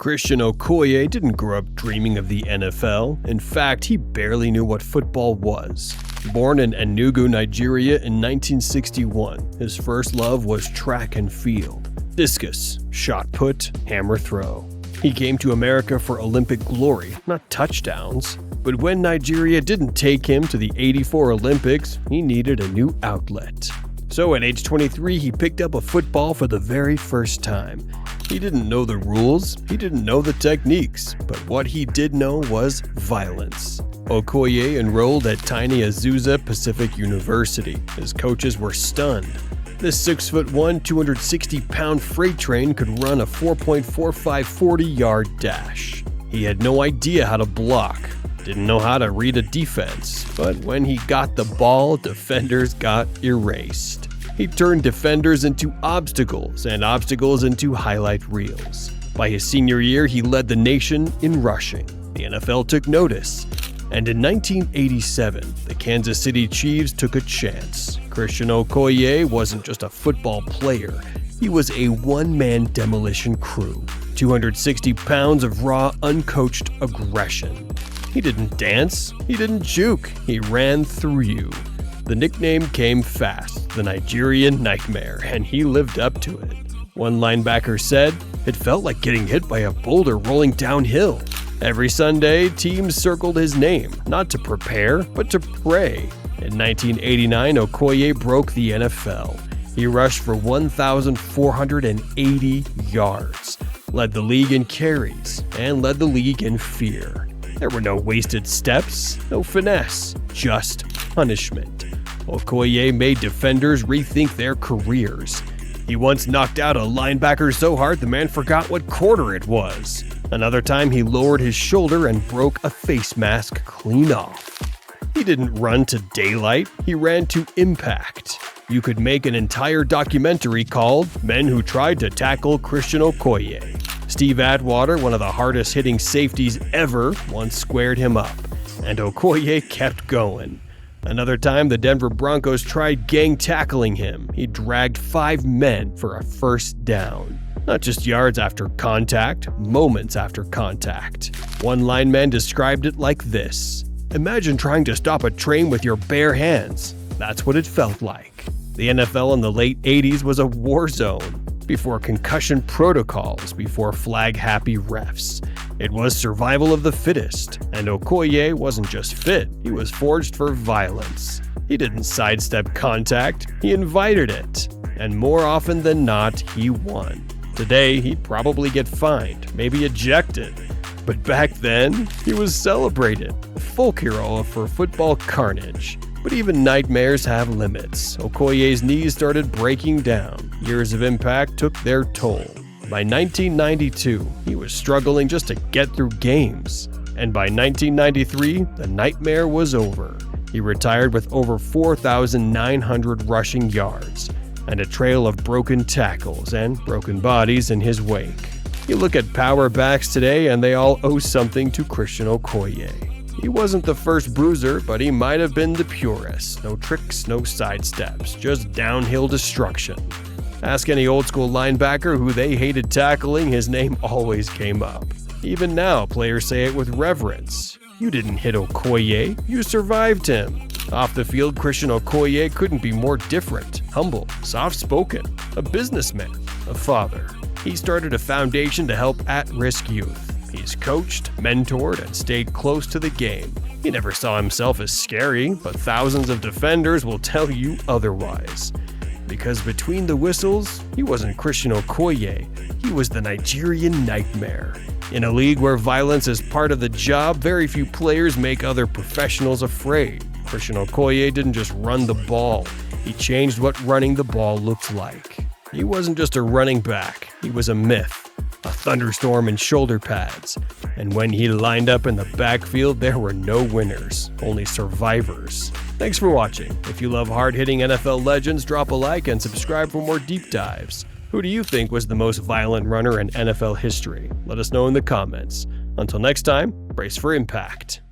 Christian Okoye didn't grow up dreaming of the NFL. In fact, he barely knew what football was. Born in Enugu, Nigeria in 1961, his first love was track and field, discus, shot put, hammer throw. He came to America for Olympic glory, not touchdowns. But when Nigeria didn't take him to the '84 Olympics, he needed a new outlet. So at age 23, he picked up a football for the very first time. He didn't know the rules, he didn't know the techniques, but what he did know was violence. Okoye enrolled at tiny Azusa Pacific University. His coaches were stunned. This 6'1", 260-pound freight train could run a 4.45 40-yard dash. He had no idea how to block, didn't know how to read a defense, but when he got the ball, defenders got erased. He turned defenders into obstacles and obstacles into highlight reels. By his senior year, he led the nation in rushing. The NFL took notice. And in 1987, the Kansas City Chiefs took a chance. Christian Okoye wasn't just a football player. He was a one-man demolition crew. 260 pounds of raw, uncoached aggression. He didn't dance, he didn't juke, he ran through you. The nickname came fast, the Nigerian Nightmare, and he lived up to it. One linebacker said, "It felt like getting hit by a boulder rolling downhill." Every Sunday, teams circled his name, not to prepare, but to pray. In 1989, Okoye broke the NFL. He rushed for 1,480 yards, led the league in carries, and led the league in fear. There were no wasted steps, no finesse, just punishment. Okoye made defenders rethink their careers. He once knocked out a linebacker so hard the man forgot what quarter it was. Another time he lowered his shoulder and broke a face mask clean off. He didn't run to daylight, he ran to impact. You could make an entire documentary called Men Who Tried to Tackle Christian Okoye. Steve Atwater, one of the hardest hitting safeties ever, once squared him up, and Okoye kept going. Another time, the Denver Broncos tried gang tackling him. He dragged 5 men for a first down. Not just yards after contact, moments after contact. One lineman described it like this: "Imagine trying to stop a train with your bare hands." That's what it felt like. The NFL in the late 80s was a war zone. Before concussion protocols, before flag-happy refs. It was survival of the fittest, and Okoye wasn't just fit, he was forged for violence. He didn't sidestep contact, he invited it, and more often than not, he won. Today, he'd probably get fined, maybe ejected. But back then, he was celebrated, a folk hero for football carnage. But even nightmares have limits. Okoye's knees started breaking down. Years of impact took their toll. By 1992, he was struggling just to get through games. And by 1993, the nightmare was over. He retired with over 4,900 rushing yards and a trail of broken tackles and broken bodies in his wake. You look at power backs today and they all owe something to Christian Okoye. He wasn't the first bruiser, but he might have been the purest. No tricks, no sidesteps, just downhill destruction. Ask any old school linebacker who they hated tackling, his name always came up. Even now, players say it with reverence. You didn't hit Okoye, you survived him. Off the field, Christian Okoye couldn't be more different, humble, soft-spoken, a businessman, a father. He started a foundation to help at-risk youth. He's coached, mentored, and stayed close to the game. He never saw himself as scary, but thousands of defenders will tell you otherwise. Because between the whistles, he wasn't Christian Okoye, he was the Nigerian Nightmare. In a league where violence is part of the job, very few players make other professionals afraid. Christian Okoye didn't just run the ball, he changed what running the ball looked like. He wasn't just a running back, he was a myth. A thunderstorm in shoulder pads. And when he lined up in the backfield, there were no winners, only survivors. Thanks for watching. If you love hard-hitting NFL legends, drop a like and subscribe for more deep dives. Who do you think was the most violent runner in NFL history? Let us know in the comments. Until next time, brace for impact.